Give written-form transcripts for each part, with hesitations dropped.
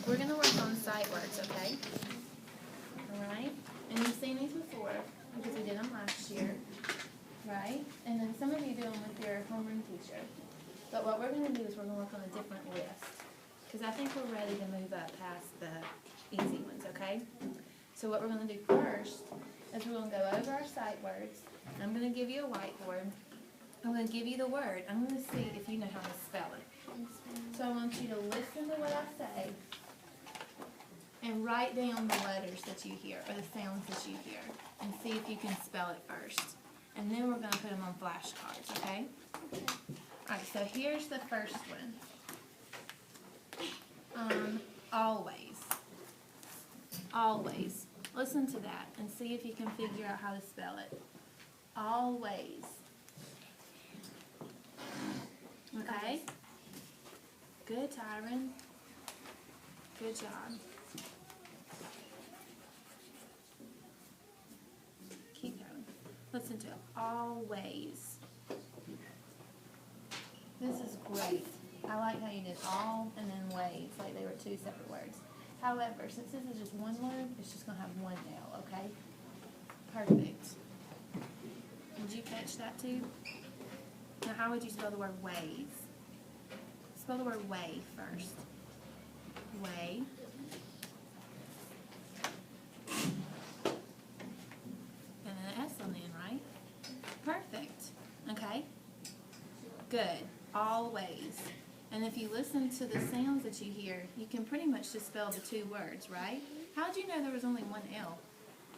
we're going to work on sight words, okay? Alright? And you've seen these before because we did them last year, right? And then some of you do them with your homeroom teacher. But what we're going to do is we're going to work on a different list because I think we're ready to move up past the easy ones, okay? So what we're going to do first is we're going to go over our sight words. I'm going to give you a whiteboard. I'm going to give you the word. I'm going to see if you know how to spell it. So I want you to listen to what I say and write down the letters that you hear or the sounds that you hear and see if you can spell it first. And then we're going to put them on flashcards, okay? Alright, so here's the first one. Always. Always. Listen to that and see if you can figure out how to spell it. Always. Okay? Good, Tyron. Good job. Keep going. Listen to it. Always. This is great. I like how you did all and then ways, like they were two separate words. However, since this is just one word, it's just going to have one L, okay? Perfect. Did you catch that too? Now, how would you spell the word ways? Spell the word way first. Way. And then an S on the end, right? Perfect. Okay? Good. Always. And if you listen to the sounds that you hear, you can pretty much just spell the two words, right? How did you know there was only one L?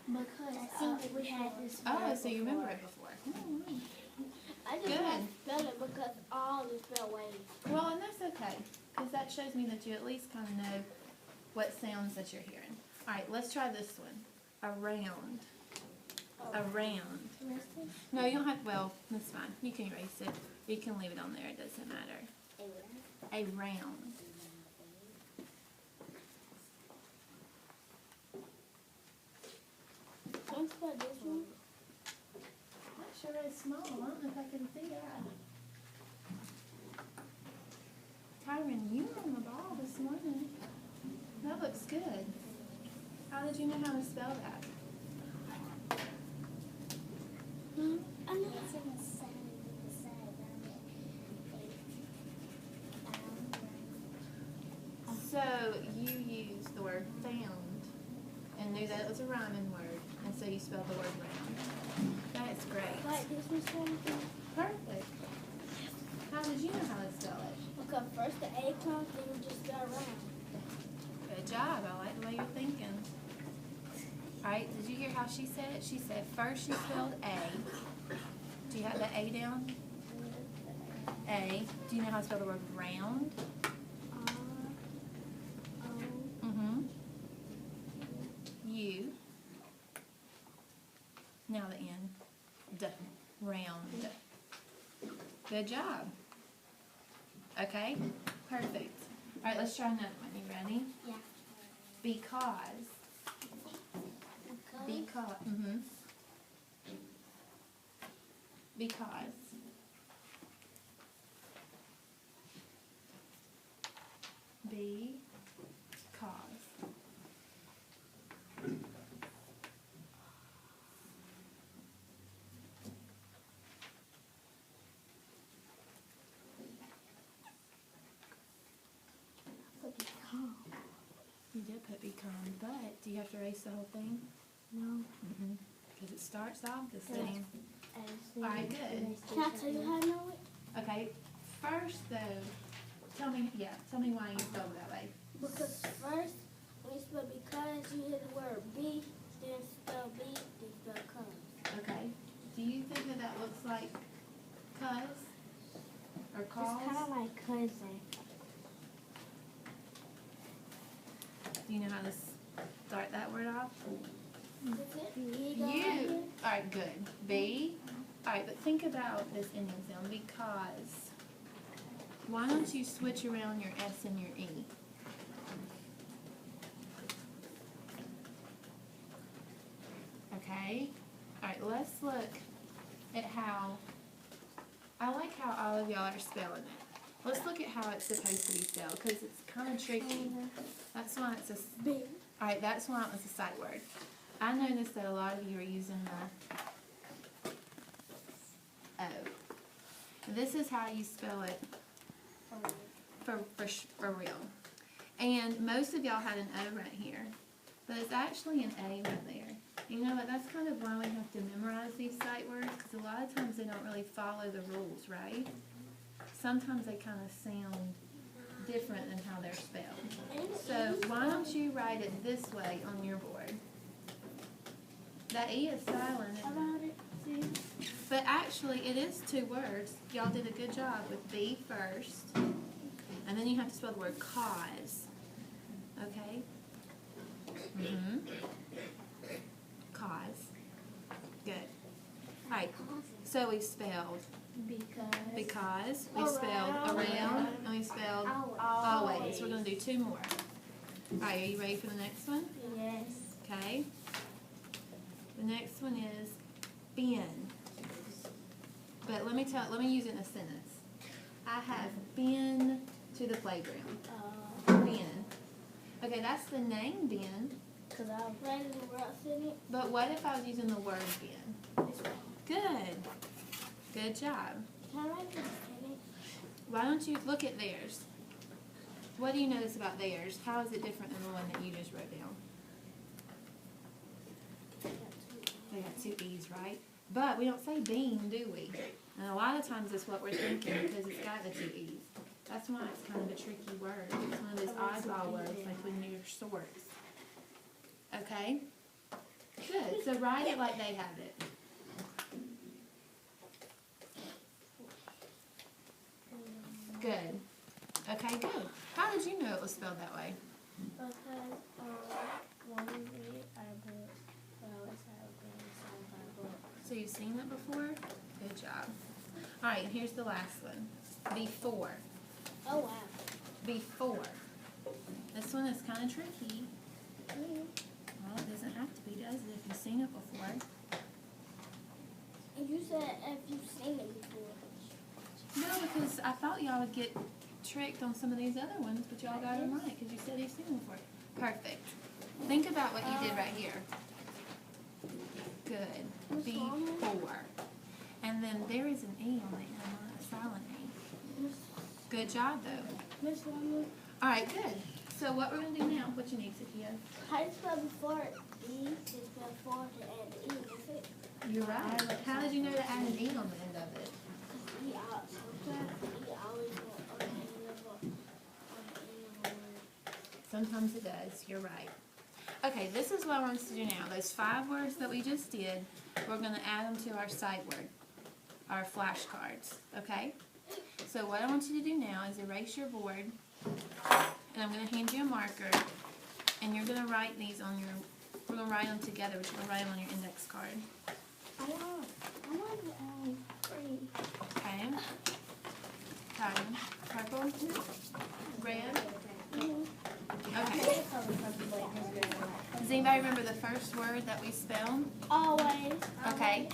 Because I think we had this. Oh, so you remember it before. I just had to spell it because all is spelled ways. Well, and that's okay, because that shows me that you at least kind of know what sounds that you're hearing. All right, let's try this one. Around. Around. No, you don't have, well, that's fine. You can erase it. You can leave it on there. It doesn't matter. Around. Can you spell this one? That sure is small. I don't know if I can see that. Tyron, you were on the ball this morning. That looks good. How did you know how to spell that? I know it's in the side. So you used the word found and knew that it was a rhyming word, and so you spelled the word round. That is great. Like this was something. Perfect. How did you know how to spell it? Because first the A comes, then you just spell round. Good job. I like the way you're thinking. All right, did you hear how she said it? She said first she spelled A. Do you have the A down? A. Do you know how to spell the word round? U. Now the N. D. Round. Good job. Okay? Perfect. All right, let's try another one. You ready? Yeah. Because. Because. Because. You did put become, but do you have to erase the whole thing? No. Because it starts off the same. All right, good. Can I tell you how to know it? Okay, first though, tell me why you spelled it that way. Because first, when you spell because, you hear the word be, then spell be, then spell cause. Okay. Do you think that that looks like cuz or cause? It's kind of like cousin. Do you know how to start that word off? You. Alright, good. B. Alright, but think about this ending sound. Because. Why don't you switch around your S and your E? Okay? Alright, let's look at how. I like how all of y'all are spelling it. Let's look at how it's supposed to be spelled, because it's kind of tricky. That's that's why it's a. B. All right, that's why it was a sight word. I noticed that a lot of you are using the O. This is how you spell it for real. And most of y'all had an O right here, but it's actually an A right there. You know what? That's kind of why we have to memorize these sight words, because a lot of times they don't really follow the rules, right? Sometimes they kind of sound different than how they're spelled. So why don't you write it this way on your board? That E is silent, isn't it? But actually, it is two words. Y'all did a good job with B first, and then you have to spell the word cause. Okay? Cause. Good. All right. So we spelled because. We spelled around, and we spelled always. We're going to do two more. All right. Are you ready for the next one? Yes. Okay. The next one is been. But let me use it in a sentence. I have been to the playground. Been. Okay, that's the name been. Because I read the words in it. But what if I was using the word been? Good. Good job. Can I write this in it? Why don't you look at theirs? What do you notice about theirs? How is it different than the one that you just wrote down? They got two E's, right? But we don't say bean, do we? And a lot of times that's what we're thinking because it's got the two E's. That's why it's kind of a tricky word. It's one of those oddball words, like when you're sorts. Okay? Good. So write it like they have it. Good. Okay, good. How did you know it was spelled that way? Because one day I always have been some Bible. So you've seen it before? Good job. All right, here's the last one. Before. Oh wow. Before. This one is kind of tricky. Well, it doesn't have to be, does it, if you've seen it before? And you said if you've seen it before. No, because I thought y'all would get tricked on some of these other ones, but y'all got them right because you said you've seen them before. Perfect. Think about what you did right here. Good. Before. And then there is an E on the end, not a silent E. Good job, though. Miss Mama. All right, good. So what we're going to do now, what you need, Sophia? How do you spell before B to spell for to add the E with it? You're right. How did you know to add an E on the end of it? Because sometimes E always goes on the end of a word. Sometimes it does. You're right. Okay, this is what I want us to do now. Those 5 words that we just did, we're going to add them to our sight word, our flashcards, okay? So what I want you to do now is erase your board, and I'm going to hand you a marker, and you're going to write these on your, we're going to write them together, but you're going to write them on your index card. I want green. Okay? Cotton. Purple? Red? Okay. Does anybody remember the first word that we spelled? Always. Okay.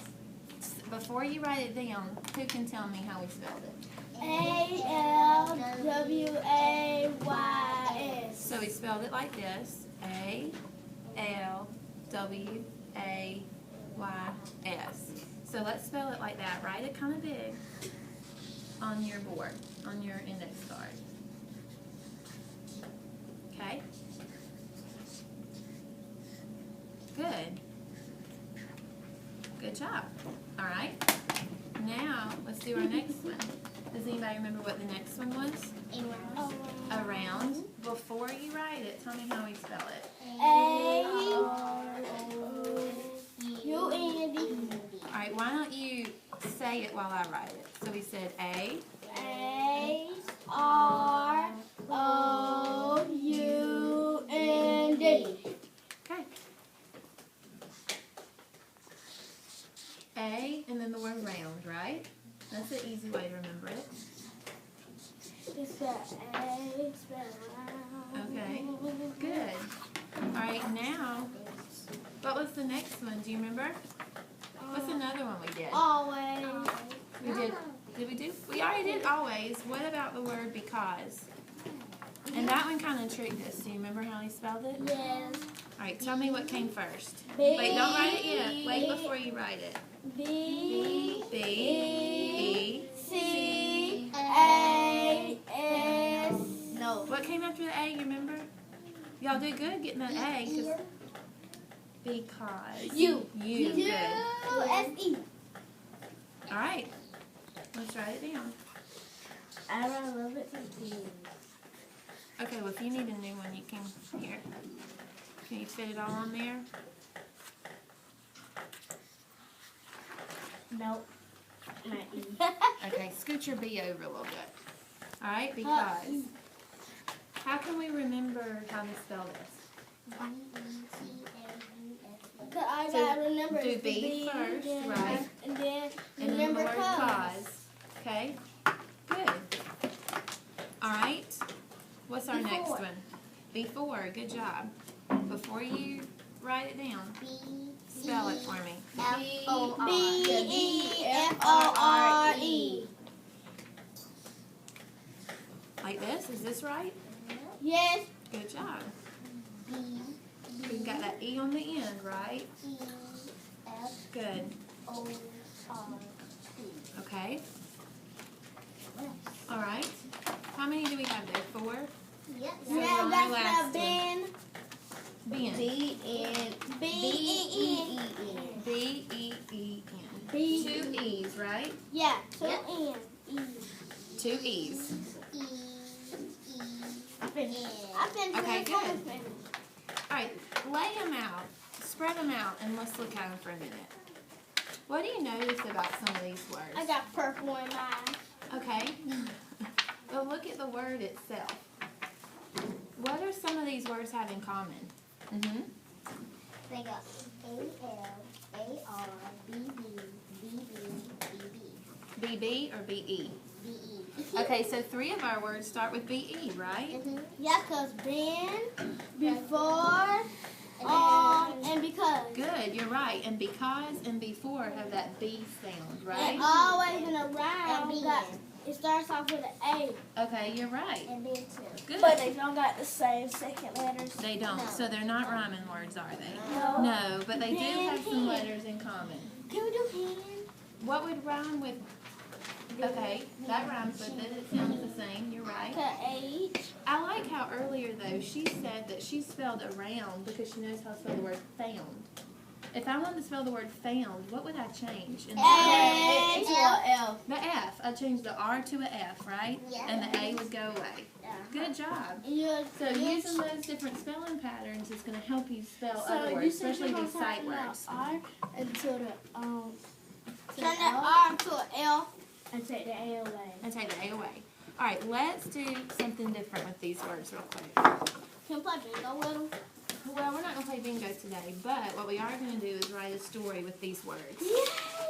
Before you write it down, who can tell me how we spelled it? A-L-W-A-Y-S. So we spelled it like this. A-L-W-A-Y-S. So let's spell it like that. Write it kind of big on your board, on your index card. Okay? Good. Good job. All right. Now, let's do our next one. Does anybody remember what the next one was? Around. Before you write it, tell me how we spell it. A-U-N-D. All right, why don't you say it while I write it? So we said A. A-R-O-U-N-D. Okay. A, and then the word round, right? That's an easy way to remember it. It's spelled A, spelled round. Okay, good. All right, now, what was the next one? Do you remember? What's another one we did? Always. We did we do? We already did always. What about the word because? And that one kind of tricked us. Do you remember how he spelled it? Yes. All right, tell me what came first. B. Wait, don't write it yet. Wait before you write it. B. B. E. C. A. S. No. What came after the A, you remember? Y'all did good getting that A. Because. U. U. Good. S. E. All right. Let's write it down. I wrote a little bit confused. Okay, well, if you need a new one, you can. Here. Can you fit it all on there? Nope. My E. Okay, scoot your B over a little bit. All right, because. How can we remember how to spell this? Cause I So gotta remember do it's the B first, then right? And then And then the remember word cause. Okay? Good. All right. What's our next Before. one? Before. Good job. Before you write it down, spell it for me. B-E-F-O-R-E. Like this? Is this right? Yes. Good job. We've got that E on the end, right? Good. Okay. All right. How many do we have there? 4? Yeah, So we're on our that's last the bin. Ben. B-E-N. B-E-E-N. B. 2 E's, right? Yeah, two Yep. N's. 2 E's. I finished. Okay, good. I finished. All right, lay them out. Spread them out, and let's look at them for a minute. What do you notice about some of these words? I got purple in mine. Okay. Well, look at the word itself. What are some of these words have in common? Mm-hmm. They got A-L-A-R-B-B-B-B-B-B. B-B or B-E? B-E. Okay, so 3 of our words start with B-E, right? Yeah, cause Ben, before, and because. Good, you're right. And because and before have that B sound, right? And always and around, And got, Ben. it starts off with an A. Okay, you're right. And then too. Good. But they don't got the same second letters. They don't, No. so they're not rhyming words, are they? No. No, but they do Pen, have some pen. letters in common. Can we do pen? What would rhyme with? Okay, that rhymes with it. It sounds the same. You're right. H. I like how earlier though she said that she spelled around because she knows how to spell the word found. If I wanted to spell the word found, what would I change? In the A to a L. The F. I changed the R to a F, right? Yeah. And the A would go away. Good job. So using those different spelling patterns is going to help you spell other words, especially these sight words. R until the Turn that R to an L and take the A away. And take the A away. All right, let's do something different with these words real quick. Can we play bingo with them? Well, we're not going to play bingo today, but what we are going to do is write a story with these words.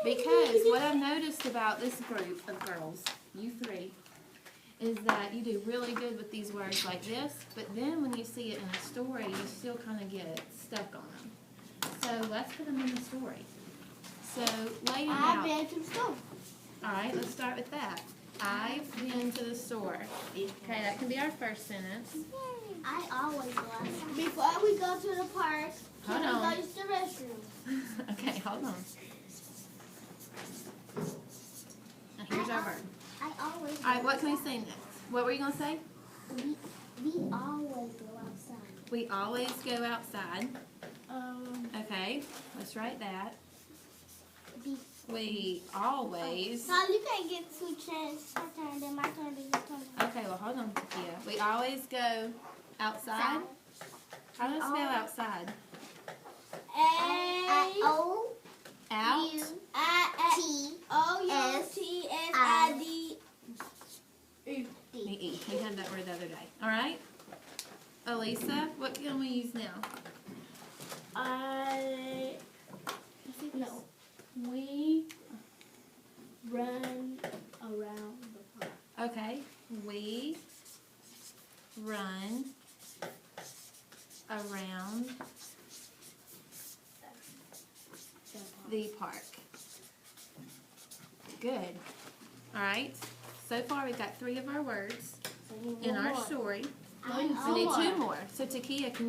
Because what I've noticed about this group of girls, you 3, is that you do really good with these words like this, but then when you see it in a story, you still kind of get stuck on them. So let's put them in the story. So lay them I've out. been to the store. All right, let's start with that. I've been to the store. Okay, that can be our first sentence. I always go outside. Before we go to the park, Hold can we on. go use the restroom? Okay, hold on. Now here's our word. I always go All right, what can we say next? What were you going to say? We always go outside. We always go outside. Um, Okay, let's write that. Be- We always. so you can't get 2 chances. Your turn, then my turn, then your turn. Okay, well, hold on, Sophia. We always go outside. How do I spell outside? O Out. U A T O U T S I D. The E. We had that word the other day. All right? Elisa, what can we use now? No. We run around the park. Okay. We run around the park. Good. All right. So far, we've got 3 of our words in our story. We need two more. So Takia, can